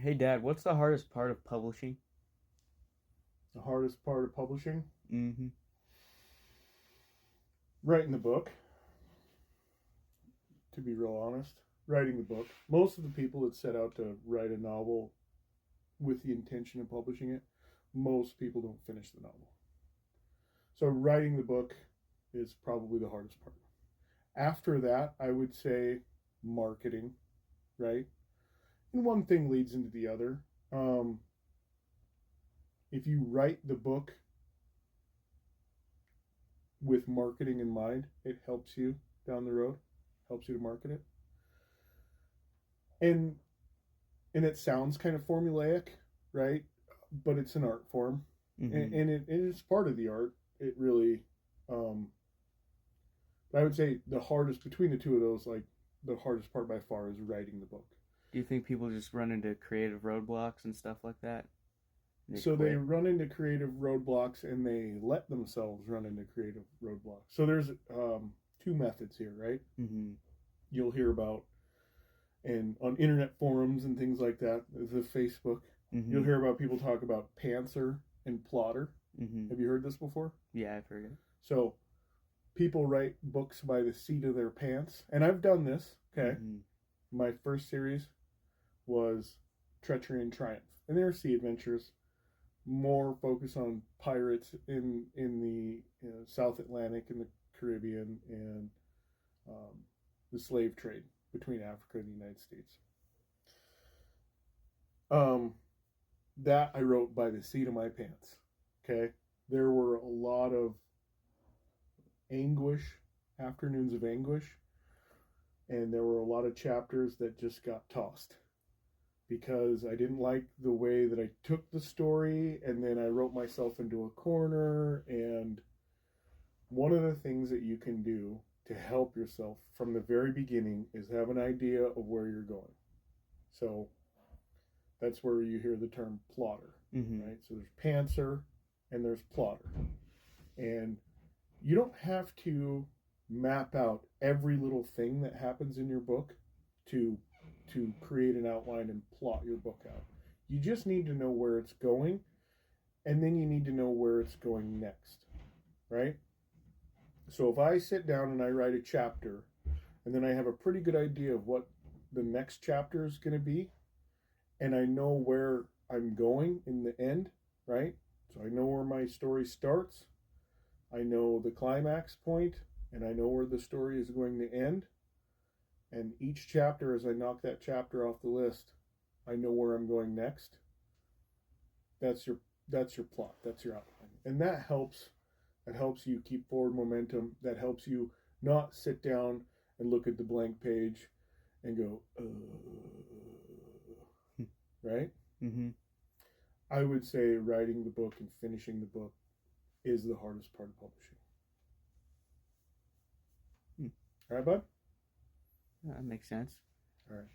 Hey Dad, what's the hardest part of publishing? The hardest part of publishing? Mm-hmm. Writing the book, to be real honest. Writing the book. Most of the people that set out to write a novel with the intention of publishing it, most people don't finish the novel. So writing the book is probably the hardest part. After that, I would say marketing, right? And one thing leads into the other. Um, if you write the book with marketing in mind, it helps you down the road, helps you to market it. And and it sounds kind of formulaic, right? But it's an art form, Mm-hmm. and it is part of the art. It really, um, I would say the hardest between the two of those, like the hardest part by far, is writing the book. Do you think people just run into creative roadblocks and stuff like that? They So they quit. run into creative roadblocks, and they let themselves run into creative roadblocks. So there's two methods here, right? Mm-hmm. You'll hear about and on internet forums and things like that, the Facebook, Mm-hmm. you'll hear about people talk about pantser and plotter. Mm-hmm. Have you heard this before? Yeah, I've heard it. So people write books by the seat of their pants, and I've done this. Okay, Mm-hmm. my first series was Treachery and Triumph, and they were sea adventures, more focus on pirates in the South Atlantic and the Caribbean and um, the slave trade between Africa and the United States. Um, that I wrote by the seat of my pants. Okay, there were a lot of anguish, afternoons of anguish, and there were a lot of chapters that just got tossed because I didn't like the way that I took the story, and then I wrote myself into a corner. And one of the things that you can do to help yourself from the very beginning is have an idea of where you're going. So that's where you hear the term plotter, Mm-hmm. right? So there's pantser and there's plotter. And you don't have to map out every little thing that happens in your book to create an outline and plot your book out. You just need to know where it's going, and then you need to know where it's going next, right? So if I sit down and I write a chapter, and then I have a pretty good idea of what the next chapter is going to be, and I know where I'm going in the end, right? So I know where my story starts, I know the climax point, and I know where the story is going to end. And each chapter, as I knock that chapter off the list, I know where I'm going next. That's your that's your plot. That's your outline, and that helps. That helps you keep forward momentum. That helps you not sit down and look at the blank page and go, right? Mm-hmm. I would say writing the book and finishing the book is the hardest part of publishing. All right, bud? That makes sense. All right.